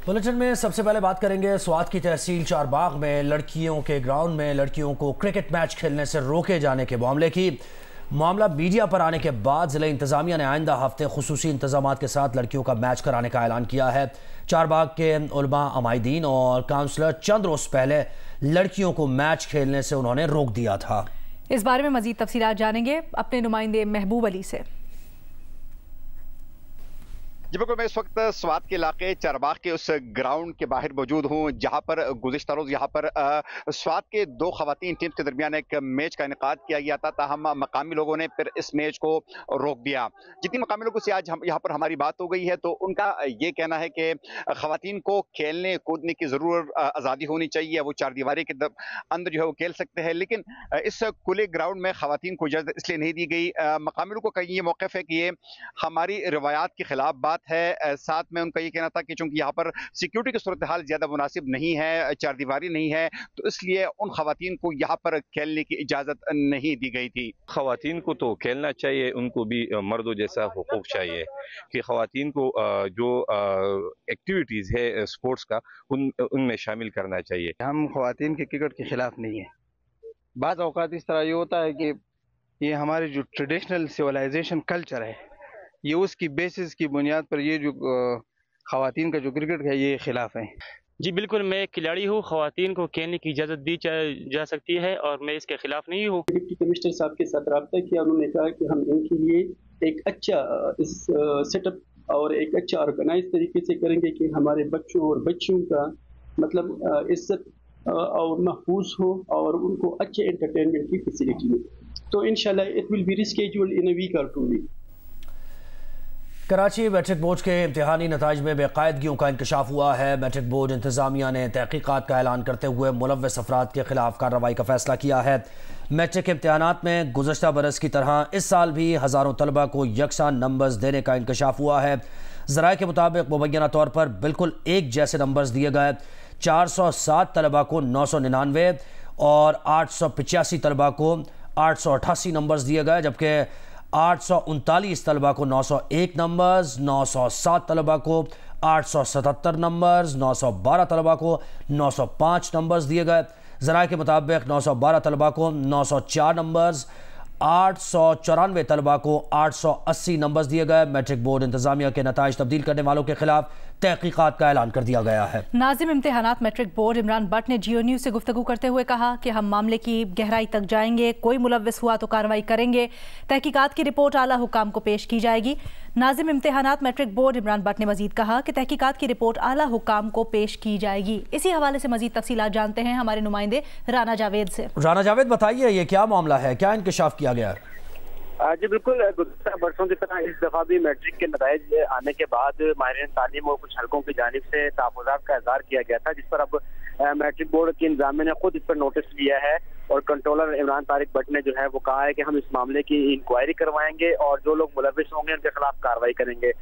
Bulletin में सबसे पहले बात करेंगे स्वात की तहसील चारबाग में लड़कियों के ग्राउंड में लड़कियों को क्रिकेट मैच खेलने से रोके जाने के मामले की मामला मीडिया पर आने के बाद ज़िला इंतज़ामिया ने आइंदा हफ्ते खुसूसी इंतजामात के साथ लड़कियों का मैच कराने का ऐलान किया है। चारबाग के उलमा अमाइदीन और काउंसलर चंद रोज़ पहले लड़कियों को मैच खेलने से उन्होंने रोक दिया था। इस बारे में मज़ीद तफसीलात जानेंगे अपने नुमाइंदे महबूब अली से। जी बिल्कुल, मैं इस वक्त स्वात के इलाके चारबाग के उस ग्राउंड के बाहर मौजूद हूँ जहाँ पर गुज़िश्ता रोज़ यहाँ पर स्वात के दो ख़वातीन टीम्स के दरमियान एक मैच का इनेकाद किया गया था। ताहम मकामी लोगों ने फिर इस मैच को रोक दिया। जितनी मकामी लोगों से आज यहाँ पर हमारी बात हो गई है तो उनका ये कहना है कि ख़वातीन को खेलने कूदने की ज़रूर आज़ादी होनी चाहिए, वो चार दीवारी के अंदर जो है वो खेल सकते हैं, लेकिन इस खुले ग्राउंड में ख़वातीन को इजाज़त इसलिए नहीं दी गई। मकामी लोगों का ये मौक़िफ़ है कि ये हमारी रिवायात के ख़िलाफ़ बात है। साथ में उनका ये कहना था कि चूंकि यहाँ पर सिक्योरिटी की सूरत हाल ज्यादा मुनासिब नहीं है, चार दीवारी नहीं है, तो इसलिए उन खवातीन को यहाँ पर खेलने की इजाजत नहीं दी गई थी। खवातीन को तो खेलना चाहिए, उनको भी मर्दों जैसा हुकूक चाहिए कि खवातीन को जो एक्टिविटीज है स्पोर्ट्स का उनमें शामिल करना चाहिए। हम खवातीन के क्रिकेट के खिलाफ नहीं है। बाज़ औक़ात इस तरह ये होता है कि ये हमारे जो ट्रेडिशनल सिविलाइजेशन कल्चर है, ये उसकी बेसिस की बुनियाद पर ये जो ख़वातीन का जो क्रिकेट है ये खिलाफ है। जी बिल्कुल, मैं एक खिलाड़ी हूँ, ख़वातीन को खेलने की इजाज़त दी जा सकती है और मैं इसके खिलाफ नहीं हूँ। डिप्टी कमिश्नर साहब के साथ रब्ता किया, उन्होंने कहा कि हम इनके लिए एक अच्छा सेटअप और एक अच्छा ऑर्गेनाइज तरीके से करेंगे कि हमारे बच्चों और बच्चियों का मतलब इज्जत और महफूज हो और उनको अच्छे एंटरटेनमेंट की फैसिलिटी हो। तो इंशाल्लाह it will be rescheduled in a week और 2 वीक। कराची मैट्रिक बोर्ड के इम्तिहानी नताइज में बेकायदगियों का इंकशाफ हुआ है। मैट्रिक बोर्ड इंतज़ामिया ने तहकीकात का ऐलान करते हुए मुलव्वस अफराद के खिलाफ कार्रवाई का फैसला किया है। मैट्रिक के इम्तिहानात में गुज़श्ता बरस की तरह इस साल भी हज़ारों तलबा को यकसा नंबर्स देने का इंकशाफ हुआ है। ज़राए के मुताबिक मुबैना तौर पर बिल्कुल एक जैसे नंबर्स दिए गए। 407 तलबा को 999 और 885 तलबा को 888 नंबर्स दिए गए, जबकि 839 तलबा को 901 नंबर्स, 907 तलबा को 877 नंबर्स, 912 तलबा को 905 नंबर्स दिए गए। ज़राए के मुताबिक 912 तलबा को 904 नंबर्स, 894 तलबा को 880 नंबर्स दिए गए। मैट्रिक बोर्ड इंतज़ामिया के नताइज तब्दील करने वालों के खिलाफ तहकीकात का ऐलान कर दिया गया है। नाज़िम इम्तिहानात मैट्रिक बोर्ड इमरान भट्ट ने जियो न्यूज़ से गुफ्तगू करते हुए कहा कि हम मामले की गहराई तक जाएंगे, कोई मुलव्विस हुआ तो कार्रवाई करेंगे, तहकीकात की रिपोर्ट आला हुकाम को पेश की जाएगी। नाज़िम इम्तिहानात मैट्रिक बोर्ड इमरान भट्ट ने मजीद कहा कि तहकीकात की रिपोर्ट आला हुकाम को पेश की जाएगी। इसी हवाले से मजीद तफसीलात जानते हैं हमारे नुमाइंदे राना जावेद से। राना जावेद, बताइए ये क्या मामला है, क्या इंकशाफ किया गया है? जी बिल्कुल, गुज़श्ता बरसों की तरह इस दफ़ा भी मैट्रिक के नताइज आने के बाद माहिरीन तालीम और कुछ हलकों की जानिब से तहफ़्फ़ुज़ात का इज़हार किया गया था, जिस पर अब मैट्रिक बोर्ड के इंतज़ामिया ने खुद इस पर नोटिस लिया है और कंट्रोलर इमरान तारिक भट्ट ने जो है वो कहा है कि हम इस मामले की इंक्वायरी करवाएंगे और जो लोग मुलव्विस होंगे उनके खिलाफ कार्रवाई करेंगे।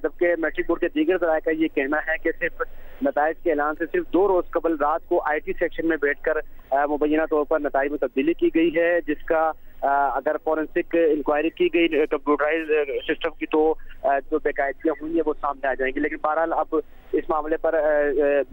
जबकि मैट्रिक बोर्ड के दीगर ज़राए का ये कहना है कि सिर्फ नताइज के ऐलान से सिर्फ 2 रोज़ कबल रात को IT सेक्शन में बैठकर मुबैना तौर पर नताइज में तब्दीली की गई है, जिसका अगर फॉरेंसिक इंक्वायरी की गई कंप्यूटराइज सिस्टम की तो जो बेकायदगियाँ हुई है वो सामने आ जाएंगी। लेकिन बहरहाल अब इस मामले पर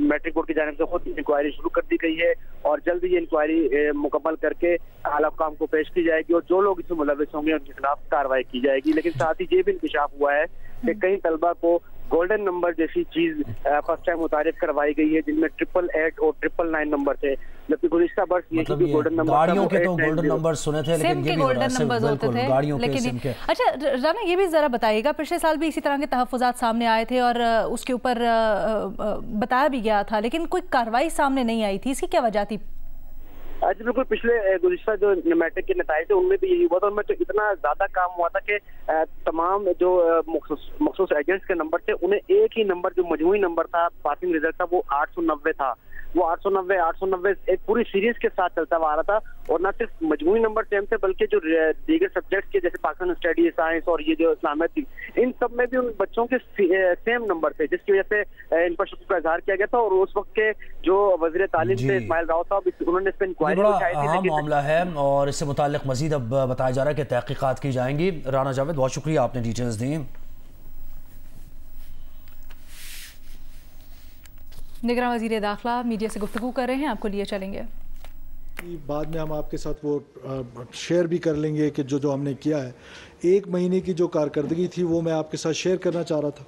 मैट्रिक बोर्ड की जानिब से खुद इंक्वायरी शुरू कर दी गई है और जल्द ही इंक्वायरी मुकम्मल करके आला हुकाम को पेश की जाएगी और जो लोग इसमें मुलव्विस होंगे उनके खिलाफ कार्रवाई की जाएगी। लेकिन साथ ही ये भी इंकशाफ हुआ है कि कई तलबा को गोल्डन नंबर जैसी चीज फर्स्ट टाइम मुतारिफ करवाई गई है, जिनमें 888 और 999 नंबर थे, जबकि गुज़िश्ता बरस मतलब ये गोल्डन नंबर गाड़ियों के तो गोल्डन नंबर सुने थे, लेकिन ये भी गोल्डन नंबर होते थे गाड़ियों के लेकिन अच्छा राना, ये भी जरा बताइएगा, पिछले साल भी इसी तरह के तहफ़्फ़ुज़ात सामने आए थे और उसके ऊपर बताया भी गया था, लेकिन कोई कार्रवाई सामने नहीं आई थी, इसकी क्या वजह थी? जी बिल्कुल, पिछले गुज़िश्ता जो मैट्रिक के नताइज थे उनमें भी यही हुआ था। उनमें तो इतना ज्यादा काम हुआ था कि तमाम जो मखसूस एजेंट्स के नंबर थे उन्हें एक ही नंबर जो मजमूई नंबर था पासिंग रिजल्ट था वो 890 था। वो 890 एक पूरी सीरीज के साथ चलता हुआ आ रहा था और न सिर्फ मजमूई नंबर सेम थे बल्कि जो दीगर सब्जेक्ट्स के जैसे पाकिस्तान स्टडी, साइंस और ये जो इस्लामियत थी, इन सब में भी उन बच्चों के सेम नंबर थे, जिसकी वजह से इन पर शुक्र का इजहार किया गया था। और उस वक्त के जो वज़ीर तालीम थे इस्माइल राव साहब, उन्होंने इस पर इंक्वायरी उठाई थी। अहम मामला है और इससे मुताल्लिक मजीद अब बताया जा रहा है कि तहकीकात की जाएंगी। राना जावेद, बहुत शुक्रिया, आपने डिटेल्स दी। निगरान वज़ीर दाखिला मीडिया से गुफ्तगू कर रहे हैं, आपको लिए चलेंगे। बाद में हम आपके साथ वो शेयर भी कर लेंगे कि जो हमने किया है। 1 महीने की जो कारकर्दगी थी वो मैं आपके साथ शेयर करना चाह रहा था।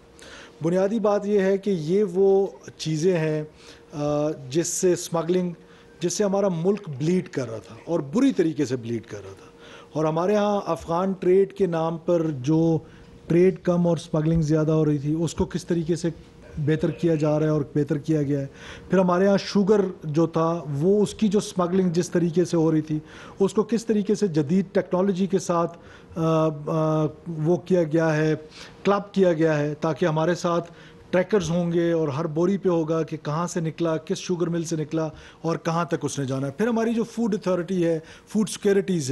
बुनियादी बात ये है कि ये वो चीज़ें हैं जिससे स्मगलिंग, जिससे हमारा मुल्क ब्लीड कर रहा था और बुरी तरीके से ब्लीड कर रहा था। और हमारे यहाँ अफ़गान ट्रेड के नाम पर जो ट्रेड कम और स्मगलिंग ज़्यादा हो रही थी, उसको किस तरीके से बेहतर किया जा रहा है और बेहतर किया गया है। फिर हमारे यहाँ शुगर जो था वो, उसकी जो स्मगलिंग जिस तरीके से हो रही थी, उसको किस तरीके से जदीद टेक्नोलॉजी के साथ वो किया गया है, क्लब किया गया है, ताकि हमारे साथ ट्रैकर्स होंगे और हर बोरी पे होगा कि कहाँ से निकला, किस शुगर मिल से निकला और कहाँ तक उसने जाना है। फिर हमारी जो फूड अथॉरिटी है, फूड सिक्योरिटीज़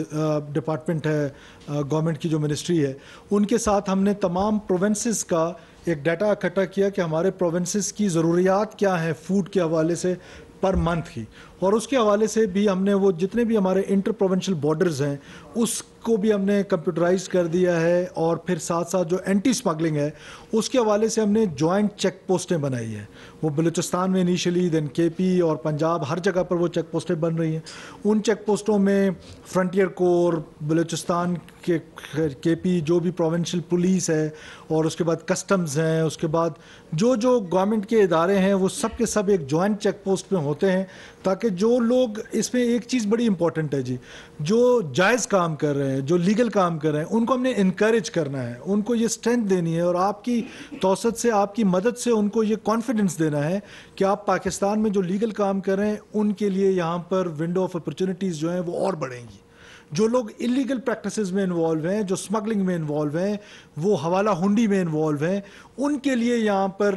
डिपार्टमेंट है, गवर्नमेंट की जो मिनिस्ट्री है, उनके साथ हमने तमाम प्रोविंसेस का एक डाटा इकट्ठा किया कि हमारे प्रोविंसेस की ज़रूरियात क्या हैं फूड के हवाले से पर मंथ की, और उसके हवाले से भी हमने वो जितने भी हमारे इंटर प्रोविंशियल बॉर्डर्स हैं उसको भी हमने कंप्यूटराइज कर दिया है। और फिर साथ साथ जो एंटी स्मगलिंग है उसके हवाले से हमने जॉइंट चेक पोस्टें बनाई हैं। वो बलूचिस्तान में इनिशियली, देन केपी और पंजाब, हर जगह पर वो चेक पोस्टें बन रही हैं। उन चेक पोस्टों में फ्रंटियर कोर, बलूचिस्तान के केपी जो भी प्रोविंशियल पुलिस है और उसके बाद कस्टम्स हैं, उसके बाद जो गवर्नमेंट के इदारे हैं वो सब के सब एक जॉइंट चेक पोस्ट में होते हैं, ताकि जो लोग, इसमें एक चीज़ बड़ी इंपॉर्टेंट है जी, जो जायज़ काम कर रहे हैं, जो लीगल काम कर रहे हैं, उनको हमने इनकरेज करना है, उनको ये स्ट्रेंथ देनी है और आपकी तौसत से, आपकी मदद से उनको ये कॉन्फिडेंस देना है कि आप पाकिस्तान में जो लीगल काम कर रहे हैं उनके लिए यहाँ पर विंडो ऑफ अपॉर्चुनिटीज़ जो हैं वो और बढ़ेंगी। जो लोग इलीगल प्रैक्टिसेस में इन्वॉल्व हैं, जो स्मगलिंग में इन्वॉल्व हैं, वो हवाला हुंडी में इन्वॉल्व हैं, उनके लिए यहाँ पर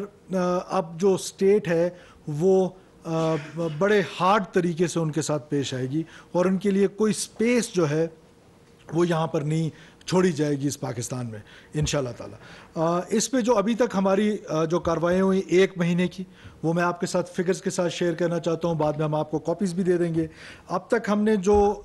अब जो स्टेट है वो बड़े हार्ड तरीके से उनके साथ पेश आएगी और उनके लिए कोई स्पेस जो है वो यहाँ पर नहीं छोड़ी जाएगी इस पाकिस्तान में इंशाल्लाह ताला। इस पे जो अभी तक हमारी जो कार्रवाइयाँ हुई 1 महीने की, वो मैं आपके साथ फिगर्स के साथ शेयर करना चाहता हूँ, बाद में हम आपको कॉपीज़ भी दे देंगे। अब तक हमने जो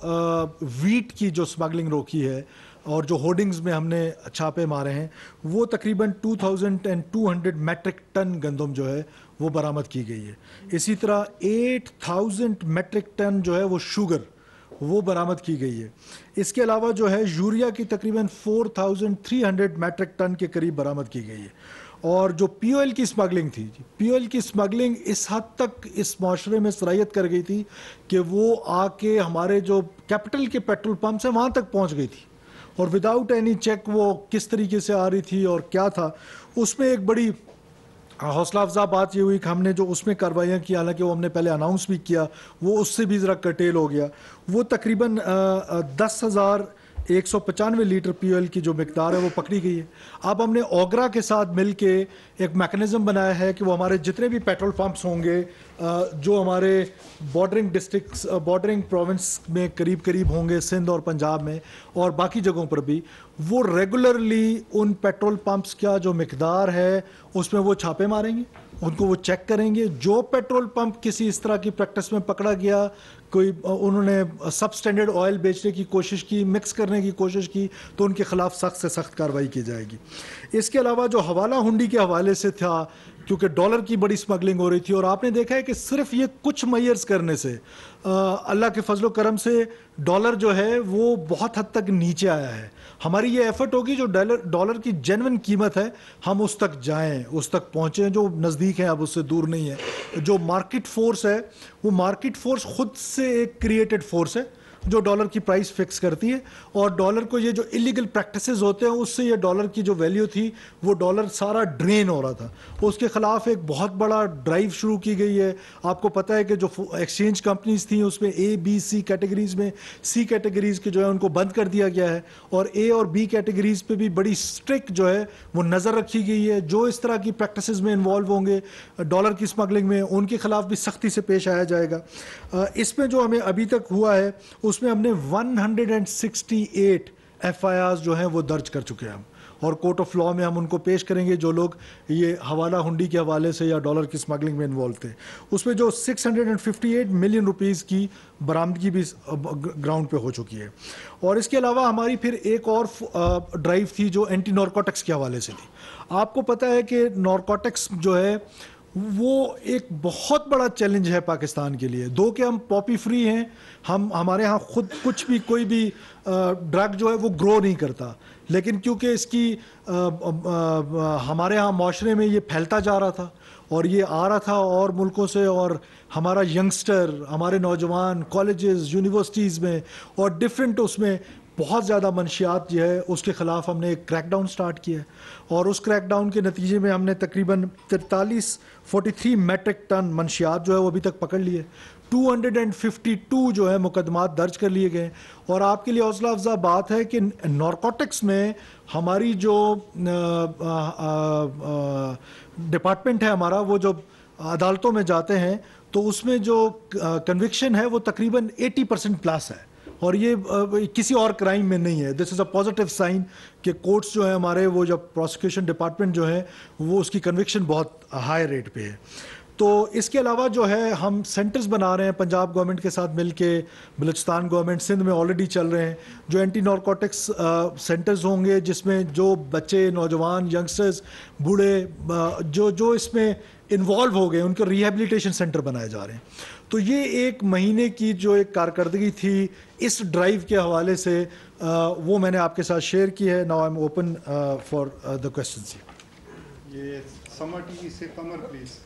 वीट की जो स्मगलिंग रोकी है और जो होर्डिंग्स में हमने छापे मारे हैं, वो तकरीबन 2200 मेट्रिक टन गंदम जो है वो बरामद की गई है। इसी तरह 8000 मेट्रिक टन जो है वो शुगर वो बरामद की गई है। इसके अलावा जो है यूरिया की तकरीबन 4300 मेट्रिक टन के करीब बरामद की गई है। और जो पीओएल की स्मगलिंग थी, पीओएल की स्मगलिंग इस हद तक इस माशरे में सरायत कर गई थी कि वो आके हमारे जो कैपिटल के पेट्रोल पंप से वहाँ तक पहुँच गई थी और विदाउट एनी चेक वो किस तरीके से आ रही थी और क्या था। उसमें एक बड़ी हौसला अफजा बात ये हुई कि हमने जो उसमें कार्रवाइयाँ की, हालांकि वो हमने पहले अनाउंस भी किया, वो उससे भी ज़रा कर्टेल हो गया। वो तकरीबन 10,195 लीटर पीओएल की जो मिकदार है वो पकड़ी गई है। अब हमने ओगरा के साथ मिल के एक मैकेनिज़्म बनाया है कि वो हमारे जितने भी पेट्रोल पंप्स होंगे जो हमारे बॉर्डरिंग डिस्ट्रिक्ट्स, बॉर्डरिंग प्रोविंस में करीब करीब होंगे, सिंध और पंजाब में और बाकी जगहों पर भी, वो रेगुलरली उन पेट्रोल पंप्स का जो मिकदार है उसमें वो छापे मारेंगे, उनको वो चेक करेंगे। जो पेट्रोल पंप किसी इस तरह की प्रैक्टिस में पकड़ा गया, कोई उन्होंने सब स्टैंडर्ड ऑयल बेचने की कोशिश की, मिक्स करने की कोशिश की, तो उनके खिलाफ सख्त से सख्त कार्रवाई की जाएगी। इसके अलावा जो हवाला हुंडी के हवाले से था, क्योंकि डॉलर की बड़ी स्मगलिंग हो रही थी और आपने देखा है कि सिर्फ ये कुछ मेजर्स करने से अल्लाह के फजलो करम से डॉलर जो है वो बहुत हद तक नीचे आया है। हमारी ये एफर्ट होगी जो डॉलर की जेन्युइन कीमत है हम उस तक जाएं, उस तक पहुँचें, जो नज़दीक है अब उससे दूर नहीं है। जो मार्केट फोर्स है वो मार्केट फोर्स खुद से एक क्रिएटेड फोर्स है जो डॉलर की प्राइस फिक्स करती है और डॉलर को ये जो इलीगल प्रैक्टिसेस होते हैं उससे ये डॉलर की जो वैल्यू थी वो डॉलर सारा ड्रेन हो रहा था। उसके खिलाफ एक बहुत बड़ा ड्राइव शुरू की गई है। आपको पता है कि जो एक्सचेंज कंपनीज थी उसमें ए बी सी कैटेगरीज में सी कैटेगरीज के जो है उनको बंद कर दिया गया है और ए और बी कैटेगरीज पे भी बड़ी स्ट्रिक्ट जो है वो नज़र रखी गई है। जो इस तरह की प्रैक्टिसेस में इन्वॉल्व होंगे डॉलर की स्मगलिंग में, उनके खिलाफ भी सख्ती से पेश आया जाएगा। इसमें जो हमें अभी तक हुआ है उसमें हमने 168 FIRs जो हैं वो दर्ज कर चुके हैं हम, और कोर्ट ऑफ लॉ में हम उनको पेश करेंगे जो लोग ये हवाला हुंडी के हवाले से या डॉलर की स्मगलिंग में इन्वॉल्व थे। उसमें जो 658 मिलियन रुपीस की बरामदगी भी ग्राउंड पे हो चुकी है। और इसके अलावा हमारी फिर एक और ड्राइव थी जो एंटी नारकोटिक्स के हवाले से थी। आपको पता है कि नारकोटिक्स जो है وہ ایک بہت بڑا چیلنج ہے پاکستان کے لیے. دو کہ ہم پاپی فری ہیں, ہمارے ہاں خود کچھ بھی کوئی بھی ڈرگ جو ہے وہ گرو نہیں کرتا, لیکن کیونکہ اس کی ہمارے ہاں معاشرے میں یہ پھیلتا جا رہا تھا اور یہ آ رہا تھا اور ملکوں سے, اور ہمارا ینگسٹر, ہمارے نوجوان کالجز یونیورسٹیز میں اور ڈفرینٹ اس میں بہت زیادہ منشیات جو ہے اس کے خلاف ہم نے ایک کریک ڈاؤن سٹارٹ کیا ہے, اور اس کریک ڈاؤن کے نتیجے میں ہم نے تقریباً 43 میٹرک ٹن منشیات جو ہے وہ ابھی تک پکڑ لیے. 252 جو ہے مقدمات درج کر لیے گئے. اور آپ کے لیے حوصلہ افزا بات ہے کہ نارکوٹکس میں ہماری جو ڈپارٹمنٹ ہے ہمارا, وہ جو عدالتوں میں جاتے ہیں تو اس میں جو کنوکشن ہے وہ تقریباً 80% پلس ہے, اور یہ کسی اور کرائم میں نہیں ہے. دس از اے پازیٹیو سائن کہ کورٹس جو ہیں ہمارے, وہ جب پروسیکیوشن ڈپارٹمنٹ جو ہے وہ اس کی کنوکشن بہت ہائی ریٹ پہ ہے. تو اس کے علاوہ جو ہے ہم سینٹرز بنا رہے ہیں پنجاب گورنمنٹ کے ساتھ مل کے, بلوچستان گورنمنٹ, سندھ میں آلریڈی چل رہے ہیں, جو اینٹی نارکوٹکس سینٹرز ہوں گے جس میں جو بچے, نوجوان, ینگسٹرز, بوڑھے جو اس میں انوالو ہو گئے ان کے ریہیبلیٹیشن سینٹر بنائے جا رہے ہیں. تو یہ ایک مہینے کی جو ایک کارکردگی تھی اس ڈرائیو کے حوالے سے, وہ میں نے آپ کے ساتھ شیئر کی ہے. Now I am open for the questions. یہ سمر ٹی وی سے قمر پلیز.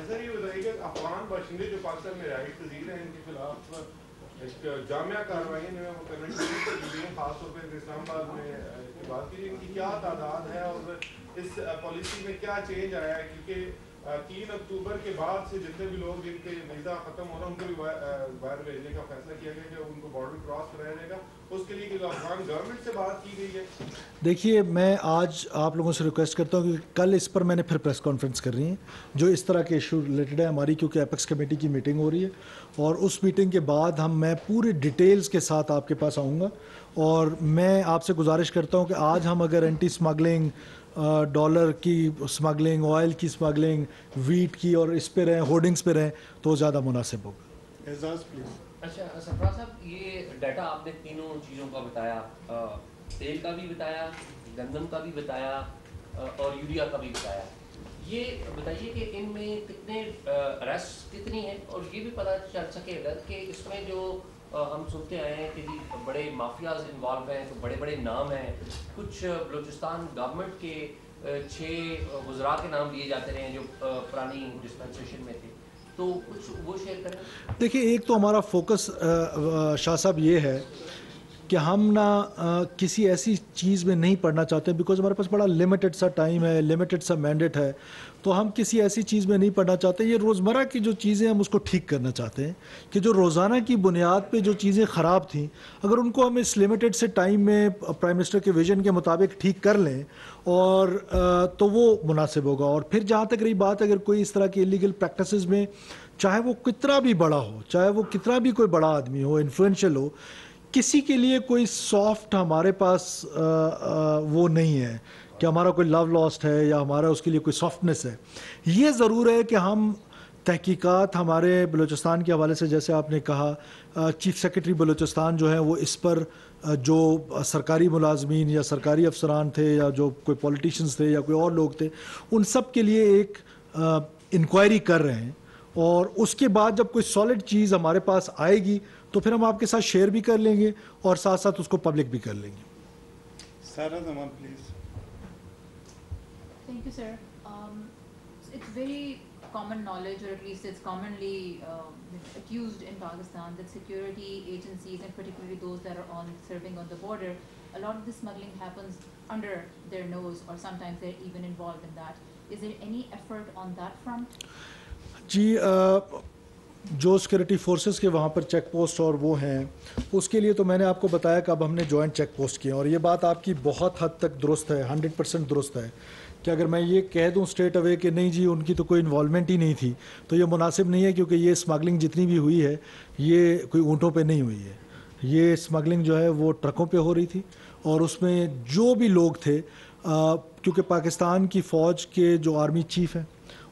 سر یہ بتائیے کہ افغان باشندے جو پاکستان میں رہائش پذیر ہیں ان کے خلاف ایک جامعہ کارروائی جو ہے وہ کرنے کی کوشش کی ہے, خاص طور پہ اسلام آباد میں بات کی, ان کی کیا تعداد ہے اور اس پالیسی میں کیا چینج آیا ہے, کیونکہ 3 اکتوبر کے بعد سے جتنے بھی لوگ جن کے ویزا ختم ہو رہا ہے ان کو بھی باہر بھیجنے کا فیصلہ کیا گیا کہ ان کو بارڈر کراس کرایا جائے گا. اس کے لیے کہ افغان گورنمنٹ سے بات کی گئی ہے. دیکھیے, میں آج آپ لوگوں سے ریکویسٹ کرتا ہوں کہ کل اس پر میں نے پھر پریس کانفرنس کر رہی ہیں جو اس طرح کے ایشو ریلیٹڈ ہے ہماری, کیونکہ ایپیکس کمیٹی کی میٹنگ ہو رہی ہے, اور اس میٹنگ کے بعد میں پورے ڈیٹیلز کے ساتھ آپ کے پاس آؤں گا. اور میں آپ سے گزارش کرتا ہوں کہ آج ہم اگر اینٹی اسمگلنگ, ڈالر کی اسمگلنگ, آئل کی اسمگلنگ, ویٹ کی, اور اس پہ رہیں, ہورڈنگس پہ رہیں, تو زیادہ مناسب ہوگا. اعزاز پلیز. اچھا سرفراز صاحب, یہ ڈیٹا آپ نے تینوں چیزوں کا بتایا, تیل کا بھی بتایا, گندم کا بھی بتایا اور یوریا کا بھی بتایا. یہ بتائیے کہ ان میں کتنے اریسٹ کتنی ہیں, اور یہ بھی پتہ چل سکے گا کہ اس میں جو ہم سنتے آئے ہیں کہ بڑے مافیاز انوالو ہیں, تو بڑے بڑے نام ہیں, کچھ بلوچستان گورنمنٹ کے 6 وزراء کے نام لیے جاتے رہے ہیں جو پرانی ڈسپنسیشن میں تھے, تو کچھ وہ شیئر کریں. دیکھیے, ایک تو ہمارا فوکس شاہ صاحب یہ ہے کہ ہم نہ کسی ایسی چیز میں نہیں پڑھنا چاہتے, بیکاز ہمارے پاس بڑا لمیٹڈ سا ٹائم ہے, لمیٹڈ سا مینڈیٹ ہے, تو ہم کسی ایسی چیز میں نہیں پڑھنا چاہتے. یہ روزمرہ کی جو چیزیں ہم اس کو ٹھیک کرنا چاہتے ہیں, کہ جو روزانہ کی بنیاد پہ جو چیزیں خراب تھیں, اگر ان کو ہم اس لمیٹڈ سے ٹائم میں پرائم منسٹر کے ویژن کے مطابق ٹھیک کر لیں اور تو وہ مناسب ہوگا. اور پھر جہاں تک رہی بات, اگر کوئی اس طرح کی انلیگل پریکٹسز میں, چاہے وہ کتنا بھی بڑا ہو, چاہے وہ کتنا بھی کوئی بڑا آدمی ہو, انفلوئنشل ہو, کسی کے لیے کوئی سافٹ ہمارے پاس وہ نہیں ہے کہ ہمارا کوئی لو لاسٹ ہے یا ہمارا اس کے لیے کوئی سافٹنس ہے. یہ ضرور ہے کہ ہم تحقیقات ہمارے بلوچستان کے حوالے سے, جیسے آپ نے کہا, چیف سیکرٹری بلوچستان جو ہیں وہ اس پر جو سرکاری ملازمین یا سرکاری افسران تھے یا جو کوئی پولیٹیشنز تھے یا کوئی اور لوگ تھے, ان سب کے لیے ایک انکوائری کر رہے ہیں, اور اس کے بعد جب کوئی سالڈ چیز ہمارے پاس آئے گی تو پھر ہم آپ کے ساتھ شیئر بھی کر لیں گے اور ساتھ ساتھ اس کو پبلک بھی کر لیں گے. سارا زمان please. Thank you, sir. It's very common knowledge, or at least it's commonly accused in Pakistan, that security agencies, and particularly those that are serving on the border, a lot of the smuggling happens under their nose, or sometimes they're even involved in that. Is there any effort on that front? جی, جو security forces کے وہاں پر check post اور وہ ہیں, اس کے لیے تو میں نے آپ کو بتایا کہ اب ہم نے جوائنٹ چیک پوسٹ کیے, اور یہ بات آپ کی بہت حد تک درست ہے, 100% درست ہے, کہ اگر میں یہ کہہ دوں اسٹریٹ اوے کہ نہیں جی ان کی تو کوئی انوالومنٹ ہی نہیں تھی, تو یہ مناسب نہیں ہے, کیونکہ یہ اسمگلنگ جتنی بھی ہوئی ہے یہ کوئی اونٹوں پہ نہیں ہوئی ہے. یہ اسمگلنگ جو ہے وہ ٹرکوں پہ ہو رہی تھی, اور اس میں جو بھی لوگ تھے, کیونکہ پاکستان کی فوج کے جو آرمی چیف ہیں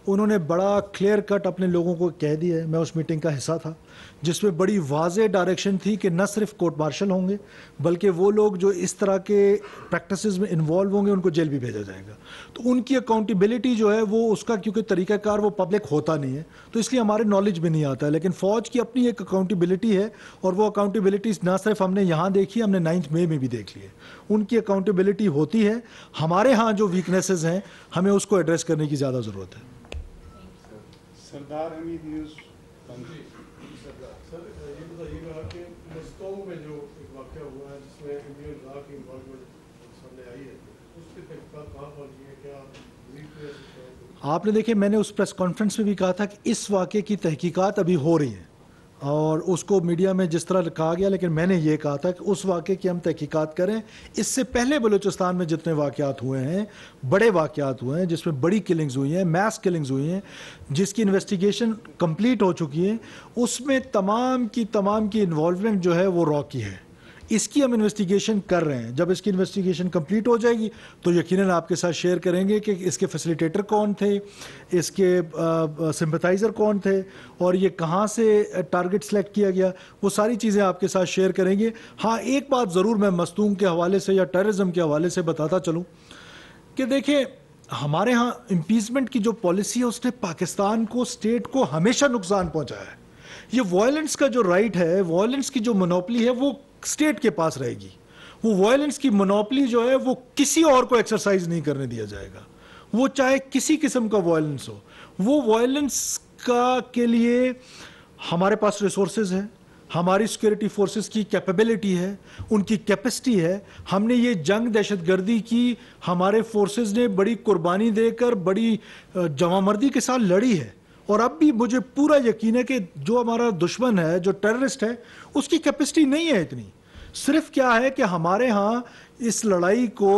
उन्होंने बड़ा क्लियर कट अपने लोगों को कह दिया है, मैं उस मीटिंग का हिस्सा था, जिसमें बड़ी वाज़ेह डायरेक्शन थी कि न सिर्फ कोर्ट मार्शल होंगे बल्कि वो लोग जो इस तरह के प्रैक्टिसेस में इन्वॉल्व होंगे उनको जेल भी भेजा जाएगा। तो उनकी अकाउंटेबिलिटी जो है वो उसका, क्योंकि तरीक़ाकार वो पब्लिक होता नहीं है तो इसलिए हमारे नॉलेज में नहीं आता है, लेकिन फ़ौज की अपनी एक अकाउंटेबिलिटी है और वो अकाउंटेबिलिटी ना सिर्फ हमने यहाँ देखी, हमने 9 मई में भी देख ली है। उनकी अकाउंटेबिलिटी होती है। हमारे यहाँ जो वीकनेसेस हैं हमें उसको एड्रेस करने की ज़्यादा ज़रूरत है। सरदार हमीद न्यूज़। सर ये बताइएगा कि मस्तों में जो एक वाक़या हुआ है जिसमें इंडियन लॉ की इन्वॉल्वमेंट सामने आई है, उसकी तहकीकात कहाँ पहुँची है, क्या आपने देखिए, मैंने उस प्रेस कॉन्फ्रेंस में भी कहा था कि इस वाक़े की तहकीकात अभी हो रही है और उसको मीडिया में जिस तरह कहा गया, लेकिन मैंने ये कहा था कि उस वाक़े की हम तहकीकात करें। इससे पहले बलूचिस्तान में जितने वाक़यात हुए हैं, बड़े वाक़यात हुए हैं जिसमें बड़ी किलिंग्स हुई हैं, मैस किलिंग्स हुई हैं, जिसकी इन्वेस्टिगेशन कंप्लीट हो चुकी है, उसमें तमाम की इन्वॉल्वमेंट जो है वो रॉ की है। इसकी हम इन्वेस्टिगेशन कर रहे हैं। जब इसकी इन्वेस्टिगेशन कंप्लीट हो जाएगी तो यकीनन आपके साथ शेयर करेंगे कि इसके फैसिलिटेटर कौन थे, इसके सिंपथाइज़र कौन थे और ये कहाँ से टारगेट सेलेक्ट किया गया, वो सारी चीज़ें आपके साथ शेयर करेंगे। हाँ, एक बात ज़रूर मैं मस्तूम के हवाले से या टेररिज्म के हवाले से बताता चलूँ कि देखिए, हमारे यहाँ इम्पीचमेंट की जो पॉलिसी है उसने पाकिस्तान को, स्टेट को हमेशा नुकसान पहुँचाया है। ये वायलेंस का जो राइट है, वायलेंस की जो मोनोपली है वो स्टेट के पास रहेगी। वो वायलेंस की मोनोपली जो है वो किसी और को एक्सरसाइज नहीं करने दिया जाएगा, वो चाहे किसी किस्म का वायलेंस हो। वो वायलेंस का के लिए हमारे पास रिसोर्सेज हैं, हमारी सिक्योरिटी फोर्सेस की कैपेबिलिटी है, उनकी कैपेसिटी है। हमने ये जंग दहशतगर्दी की हमारे फोर्सेस ने बड़ी कुर्बानी देकर, बड़ी जवामर्दी के साथ लड़ी है और अब भी मुझे पूरा यकीन है कि जो हमारा दुश्मन है, जो टेररिस्ट है, उसकी कैपेसिटी नहीं है इतनी। सिर्फ क्या है कि हमारे यहाँ इस लड़ाई को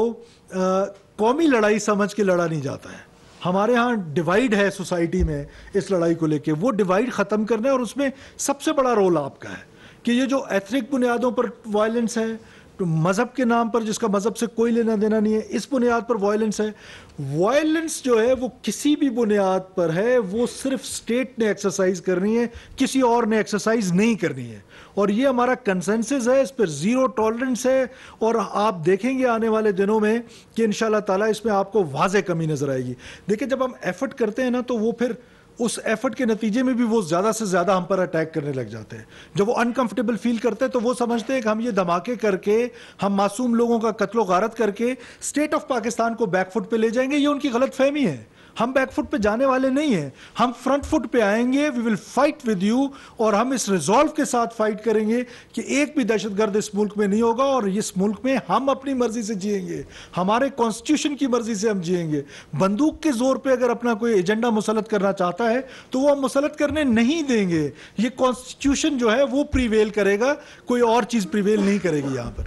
कौमी लड़ाई समझ के लड़ा नहीं जाता है। हमारे यहाँ डिवाइड है सोसाइटी में इस लड़ाई को लेके, वो डिवाइड ख़त्म करना है और उसमें सबसे बड़ा रोल आपका है कि ये जो एथनिक बुनियादों पर वायलेंस है, तो मज़हब के नाम पर, जिसका मज़हब से कोई लेना देना नहीं है, इस बुनियाद पर वायलेंस है। वायलेंस जो है वो किसी भी बुनियाद पर है, वो सिर्फ स्टेट ने एक्सरसाइज करनी है, किसी और ने एक्सरसाइज नहीं करनी है। और ये हमारा कंसेंसस है, इस पर ज़ीरो टॉलरेंस है और आप देखेंगे आने वाले दिनों में कि इंशाल्लाह ताला इसमें आपको वाज़ेह कमी नज़र आएगी। देखिए, जब हम एफर्ट करते हैं ना तो वो फिर उस एफर्ट के नतीजे में भी वो ज़्यादा से ज़्यादा हम पर अटैक करने लग जाते हैं। जब वो अनकंफर्टेबल फील करते हैं तो वो समझते हैं कि हम ये धमाके करके, हम मासूम लोगों का कत्लो गारत करके स्टेट ऑफ पाकिस्तान को बैकफुट पे ले जाएंगे। ये उनकी गलत फहमी है। हम बैकफुट पे जाने वाले नहीं हैं, हम फ्रंट फुट पे आएंगे। We will fight with you और हम इस रिजॉल्व के साथ फाइट करेंगे कि एक भी दहशतगर्द इस मुल्क में नहीं होगा और इस मुल्क में हम अपनी मर्जी से जिएंगे, हमारे कॉन्स्टिट्यूशन की मर्जी से हम जिएंगे। बंदूक के जोर पे अगर अपना कोई एजेंडा मुसलत करना चाहता है तो वो हम मुसलत करने नहीं देंगे। ये कॉन्स्टिट्यूशन जो है वो प्रिवेल करेगा, कोई और चीज प्रिवेल नहीं करेगी यहाँ पर।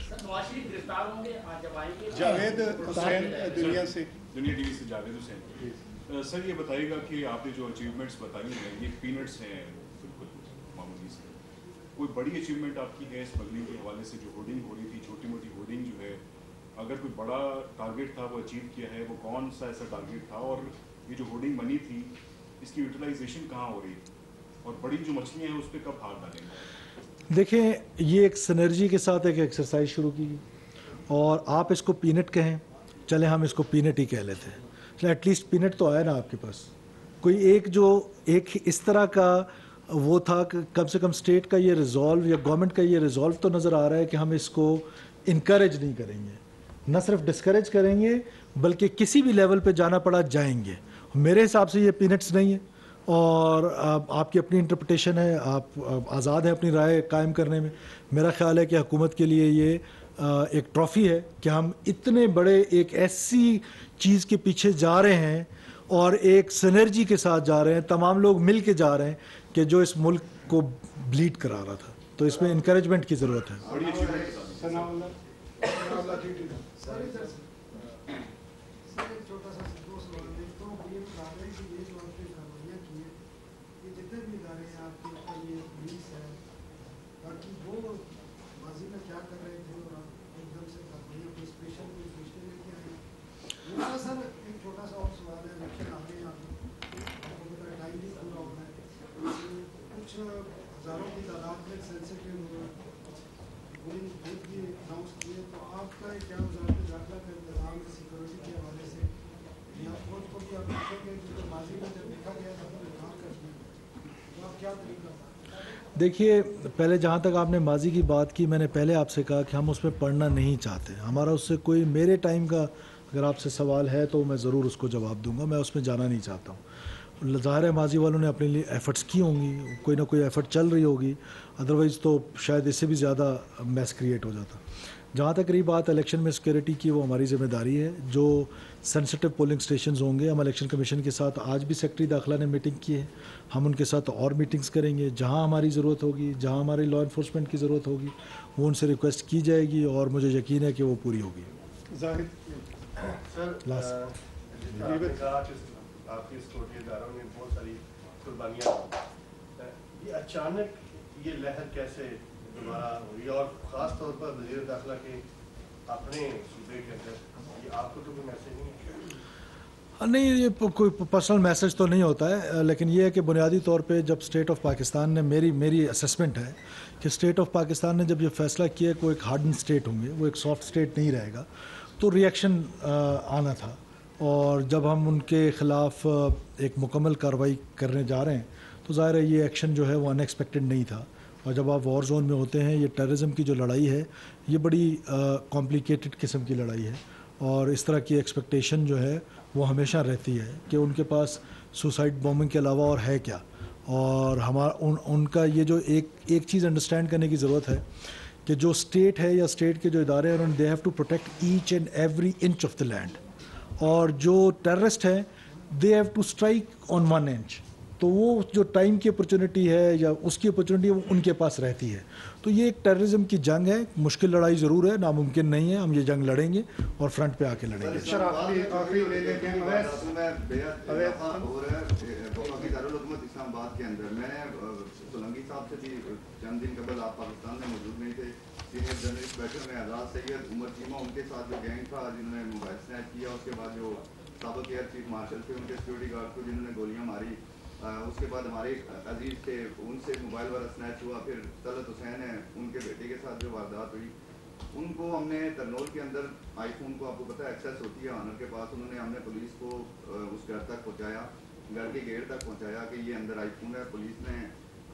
जावेद हुसैन, दुनिया टीवी से जावेद हुसैन। सर ये बताइएगा कि आपने जो अचीवमेंट्स बताई हैं ये पीनट्स हैं, बिल्कुल मामूली से। कोई बड़ी अचीवमेंट आपकी है स्मगलिंग के हवाले से? जो होर्डिंग हो रही थी, छोटी मोटी होर्डिंग जो है, अगर कोई बड़ा टारगेट था वो अचीव किया है, वो कौन सा ऐसा टारगेट था? और ये जो होर्डिंग बनी थी इसकी यूटिलाइजेशन कहाँ हो रही, और बड़ी जो मछलियाँ हैं उस पर कब हाथ डालेंगे? देखें, ये एक सिनर्जी के साथ एक एक्सरसाइज शुरू की और आप इसको पीनट कहें, चले हम इसको पीनट ही कह लेते हैं। एटलीस्ट पीनट तो आया ना आपके पास। कोई एक इस तरह का वो था कि कम से कम स्टेट का ये रिजॉल्व या गवर्नमेंट का ये रिजॉल्व तो नज़र आ रहा है कि हम इसको इनकरेज नहीं करेंगे, न सिर्फ डिस्करेज करेंगे बल्कि किसी भी लेवल पे जाना पड़ा जाएंगे। मेरे हिसाब से ये पीनट्स नहीं है और आपकी अपनी इंटरप्रिटेशन है, आप आज़ाद हैं अपनी राय कायम करने में। मेरा ख्याल है कि हुकूमत के लिए ये एक ट्रॉफ़ी है कि हम इतने बड़े एक ऐसी चीज़ के पीछे जा रहे हैं और एक सिनर्जी के साथ जा रहे हैं, तमाम लोग मिल के जा रहे हैं कि जो इस मुल्क को ब्लीड करा रहा था। तो इसमें इंकरेजमेंट की ज़रूरत है। हज़ारों की तादाद में सेंसिटिव पोलिंग बूथ भी अनाउंस किए, तो आपका क्या वज़ारत दाखिला का इंतज़ाम सिक्योरिटी के हवाले से या फौज को भी आप देखेंगे, क्योंकि माजी में जब देखा गया था तो निकाल कर दिया, तो आप क्या तरीका? देखिए, पहले जहाँ तक आपने माजी की बात की, मैंने पहले आपसे कहा कि हम उसमें पढ़ना नहीं चाहते। हमारा उससे कोई, मेरे टाइम का अगर आपसे सवाल है तो मैं ज़रूर उसको जवाब दूंगा, मैं उसमें जाना नहीं चाहता हूँ। ज़ाहिर है माजी वालों ने अपने लिए एफ़र्ट्स की होंगी, कोई ना कोई एफ़र्ट चल रही होगी, अदरवाइज़ तो शायद इससे भी ज़्यादा मैस क्रिएट हो जाता। जहाँ तक रही बात इलेक्शन में सिक्योरिटी की, वो हमारी ज़िम्मेदारी है। जो सेंसिटिव पोलिंग स्टेशंस होंगे, हम इलेक्शन कमीशन के साथ आज भी सेक्रेटरी दाखिला ने मीटिंग की है, हम उनके साथ और मीटिंग्स करेंगे। जहाँ हमारी ज़रूरत होगी, जहाँ हमारी लॉ इन्फोर्समेंट की ज़रूरत होगी, वो उनसे रिक्वेस्ट की जाएगी और मुझे यकीन है कि वो पूरी होगी। आपके सिक्योरिटी इदारों ने बहुत सारी कुर्बानियाँ दी, ये अचानक ये लहर कैसे दोबारा हुई, और ख़ास तौर पर वज़ीर दाखिला के अपने सूबे के अंदर, ये आपको तो कोई मैसेज नहीं है? नहीं, ये कोई पर्सनल मैसेज तो नहीं होता है, लेकिन ये है कि बुनियादी तौर पे जब स्टेट ऑफ पाकिस्तान ने, मेरी असेसमेंट है कि स्टेट ऑफ पाकिस्तान ने जब ये फैसला किया कि वो एक हार्डन स्टेट होंगे, वो एक सॉफ्ट स्टेट नहीं रहेगा, तो रिएक्शन आना था। और जब हम उनके ख़िलाफ़ एक मुकम्मल कार्रवाई करने जा रहे हैं तो ज़ाहिर है ये एक्शन जो है वो अनएक्सपेक्टेड नहीं था। और जब आप वॉर जोन में होते हैं, ये टेररिज्म की जो लड़ाई है ये बड़ी कॉम्प्लिकेटेड किस्म की लड़ाई है, और इस तरह की एक्सपेक्टेशन जो है वो हमेशा रहती है कि उनके पास सुसाइड बॉम्बिंग के अलावा और है क्या। और उनका ये जो एक चीज़ अंडरस्टैंड करने की ज़रूरत है कि जो स्टेट है या स्टेट के जो इदारे हैं, उन्होंने they have to protect each and every inch of the land, और जो टेररिस्ट हैं they have to strike on one inch. तो वो जो टाइम की अपॉर्चुनिटी है या उसकी अपॉर्चुनिटी वो उनके पास रहती है। तो ये एक टेररिज्म की जंग है, मुश्किल लड़ाई ज़रूर है, नामुमकिन नहीं है, हम ये जंग लड़ेंगे और फ्रंट पे आके लड़ेंगे। इस्लामाबाद के अंदर मैंने सोलंकी साहब से भी चंद दिन कबल, आप पाकिस्तान में मौजूद नहीं थे, सीनियर जर्नलिस्ट बैठे हुए आज़ाद सैयद, उमर चीमा, उनके साथ जो गैंग था जिन्होंने मोबाइल स्नैच किया, उसके बाद जो साबिक एयर चीफ मार्शल थे उनके सिक्योरिटी गार्ड को जिन्होंने गोलियां मारी, उसके बाद हमारे अजीज थे उनसे मोबाइल वाला स्नैच हुआ, फिर तलत हुसैन है उनके बेटे के साथ जो वारदात हुई, उनको हमने तरनोल के अंदर आईफोन को आपको पता है एक्सेस होती है ऑनर के पास, उन्होंने हमने पुलिस को उस घर तक पहुँचाया, घर के गेट तक पहुँचाया कि ये अंदर आईफोन है। पुलिस ने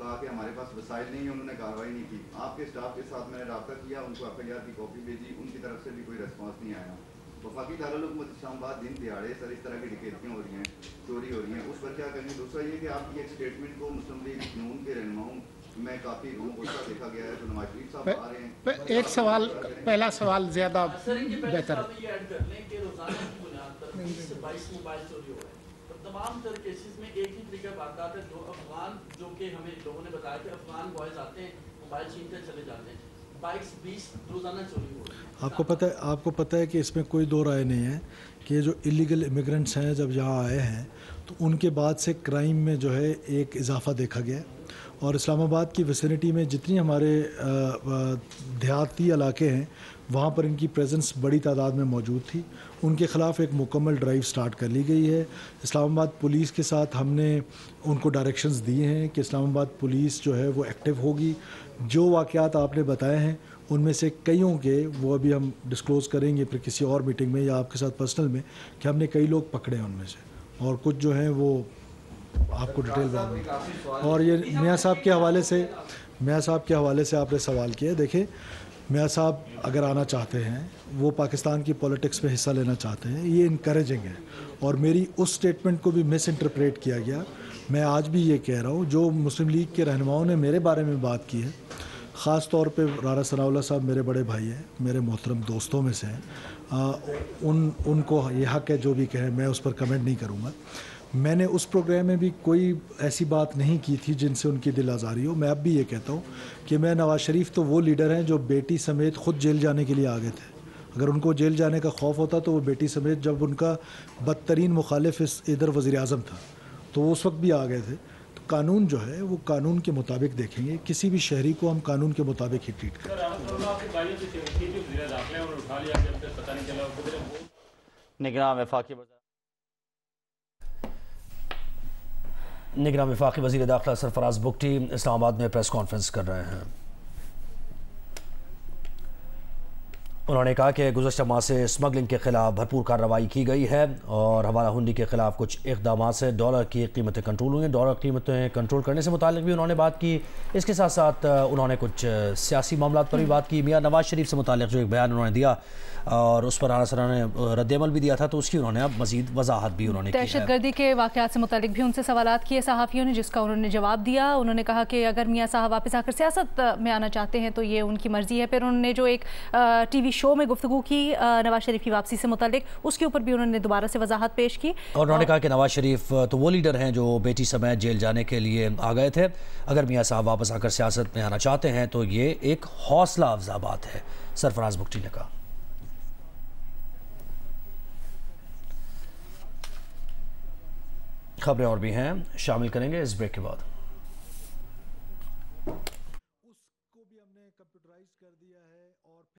कहा कि हमारे पास वसाइल नहीं है, उन्होंने कार्रवाई नहीं की। आपके स्टाफ के साथ मैंने रब्ता किया, उनको FIR की कॉपी भेजी, उनकी तरफ से भी कोई रेस्पॉन्स नहीं आया। वफाकी दारुल-हुकूमत इस्लामाबाद दिन दिहाड़े सर इस तरह की डकैतियाँ हो रही हैं, चोरी हो रही हैं, उस पर क्या करेंगे? दूसरा ये कि आपकी एक स्टेटमेंट को मुस्लिम लीग नून के रहनुमाओं में काफ़ी रूम गुस्सा देखा गया है, तो नवाज शरीफ साहब आ रहे हैं। एक सवाल, पहला सवाल ज़्यादा बेहतर है। तमाम तर केसेस में एक ही तरीका वारदात है, दो अफगान जो कि हमें लोगों ने बताया कि अफगान बॉयज आते हैं, मोबाइल छीनते चले जाते हैं, बाइक्स 20 रोजाना चोरी हो रही है। आपको पता है कि इसमें कोई दो राय नहीं है कि जो इलीगल इमिग्रेंट्स हैं जब यहाँ आए हैं तो उनके बाद से क्राइम में जो है एक इजाफा देखा गया, और इस्लामाबाद की विसिनिटी में जितनी हमारे देहाती इलाके हैं वहाँ पर इनकी प्रेजेंस बड़ी तादाद में मौजूद थी। उनके ख़िलाफ़ एक मुकम्मल ड्राइव स्टार्ट कर ली गई है। इस्लामाबाद पुलिस के साथ हमने उनको डायरेक्शंस दिए हैं कि इस्लामाबाद पुलिस जो है वो एक्टिव होगी। जो वाक़यात आपने बताए हैं उनमें से कईयों के वो अभी हम डिस्क्लोज़ करेंगे फिर किसी और मीटिंग में या आपके साथ पर्सनल में कि हमने कई लोग पकड़े हैं उनमें से, और कुछ जो हैं वो आपको डिटेल बताऊंगा। और ये मियाँ साहब के हवाले से आपने सवाल किया। देखिए, मियाँ साहब अगर आना चाहते हैं, वो पाकिस्तान की पॉलिटिक्स में हिस्सा लेना चाहते हैं, ये इनकरेजिंग है। और मेरी उस स्टेटमेंट को भी मिस इंटरप्रेट किया गया। मैं आज भी ये कह रहा हूँ, जो मुस्लिम लीग के रहनुमाओं ने मेरे बारे में बात की है, ख़ास तौर पे राना सनाउल्लाह साहब मेरे बड़े भाई हैं, मेरे मोहतरम दोस्तों में से हैं, उनको ये हक़ है जो भी कहें, मैं उस पर कमेंट नहीं करूँगा। मैंने उस प्रोग्राम में भी कोई ऐसी बात नहीं की थी जिनसे उनकी दिल आज़ारी हो। मैं अब भी ये कहता हूँ कि मैं नवाज़ शरीफ तो वो लीडर हैं जो बेटी समेत ख़ुद जेल जाने के लिए आ गए थे। अगर उनको जेल जाने का खौफ होता तो वो बेटी समेत, जब उनका बदतरीन मुखालिफ इधर वज़ीर आज़म था तो वो उस वक्त भी आ गए थे। तो कानून जो है वो कानून के मुताबिक देखेंगे, किसी भी शहरी को हम कानून के मुताबिक ही ट्रीट करें। निगरान वफाकी वज़ीर दाखिला सरफराज बुगटी इस्लामाबाद में प्रेस कॉन्फ्रेंस कर रहे हैं। उन्होंने कहा कि गुज़श्ता माह से स्मगलिंग के ख़िलाफ़ भरपूर कार्रवाई की गई है और हवाला हुंडी के ख़िलाफ़ कुछ इक़दामात से डॉलर की कीमतें कंट्रोल हुई हैं। डॉलर कीमतें कंट्रोल करने से मुतालिक भी उन्होंने बात की। इसके साथ साथ उन्होंने कुछ सियासी मामलात पर भी बात की। मियां नवाज शरीफ से मुतालिक जो एक बयान उन्होंने दिया और उस पर राना सराह ने रद्द-ए-अमल भी दिया था, तो उसकी उन्होंने अब मज़ीद वजाहत भी उन्होंने की है। दहशतगर्दी के वाक़यात से मुतालिक भी उनसे सवालात किए सहाफ़ियों ने, जिसका उन्होंने जवाब दिया। उन्होंने कहा कि अगर मियाँ साहब वापस आकर सियासत में आना चाहते हैं तो ये उनकी मर्ज़ी है। फिर उन्होंने जो एक TV शो में गुफ्तगू की नवाज शरीफ की वापसी से मुतालिक, उसके ऊपर भी उन्होंने दोबारा से वजाहत पेश की और उन्होंने कहा कि नवाज शरीफ तो वो लीडर हैं जो बेटी समेत जेल जाने के लिए आ गए थे। अगर मियाँ साहब वापस आकर सियासत में आना चाहते हैं तो ये एक हौसला अफजा बात है, सरफराज बुगटी ने कहा। खबरें और भी हैं, शामिल करेंगे इस ब्रेक के बाद।